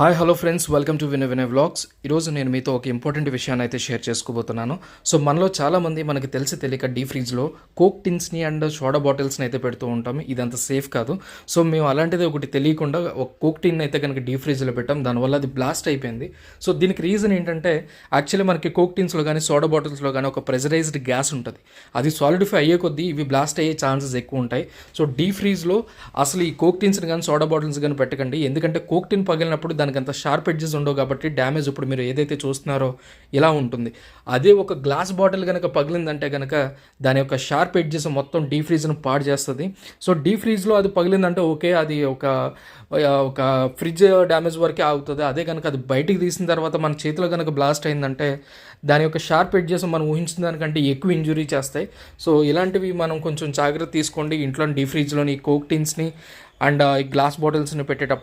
Hi hello friends, welcome to Vinay Vinay vlogs. ఈరోజు నేను మీతో ఒక ఇంపార్టెంట్ విషయాన్ని అయితే షేర్ చేసుకోబోతున్నాను. సో మనలో చాలామంది మనకి తెలిసి తెలియక డీ ఫ్రీజ్లో కోక్ టిన్స్ని అండ్ సోడా బాటిల్స్ని అయితే పెడుతూ ఉంటాం. ఇదంతా సేఫ్ కాదు. సో మేము అలాంటిది ఒకటి తెలియకుండా ఒక కోక్ టిన్ అయితే కనుక డీ ఫ్రీజ్లో పెట్టాం. దానివల్ల అది బ్లాస్ట్ అయిపోయింది. సో దీనికి రీజన్ ఏంటంటే యాక్చువల్లీ మనకి కోక్ టిన్స్లో కానీ సోడా బాటిల్స్లో కానీ ఒక ప్రెజరైజ్డ్ గ్యాస్ ఉంటుంది. అది సాలిడిఫై అయ్యే కొద్దీ ఇవి బ్లాస్ట్ అయ్యే ఛాన్సెస్ ఎక్కువ ఉంటాయి. సో డీ ఫ్రీజ్లో అసలు ఈ కోక్ టిన్స్ని కానీ సోడా బాటిల్స్ కానీ పెట్టకండి. ఎందుకంటే కోక్ టిన్ పగిలినప్పుడు దానికి అంత షార్ప్ ఎడ్జెస్ ఉండవు కాబట్టి డ్యామేజ్ ఇప్పుడు మీరు ఏదైతే చూస్తున్నారో ఇలా ఉంటుంది. అదే ఒక గ్లాస్ బాటిల్ కనుక పగిలిందంటే కనుక దాని యొక్క షార్ప్ ఎడ్జెస్ మొత్తం డీ ఫ్రీజ్ను పాడు చేస్తుంది. సో డీ ఫ్రీజ్లో అది పగిలిందంటే ఓకే, అది ఒక ఫ్రిడ్జ్ డ్యామేజ్ వరకే ఆగుతుంది. అదే కనుక అది బయటికి తీసిన తర్వాత మన చేతిలో కనుక బ్లాస్ట్ అయిందంటే దాని యొక్క షార్ప్ ఎడ్జెస్ మనం ఊహించిన దానికంటే ఎక్కువ ఇంజురీ చేస్తాయి. సో ఇలాంటివి మనం కొంచెం జాగ్రత్త తీసుకోండి. ఇంట్లో డీ ఫ్రీజ్లోని కోక్ టిన్స్ని అండ్ ఈ గ్లాస్ బాటిల్స్ని పెట్టేటప్పుడు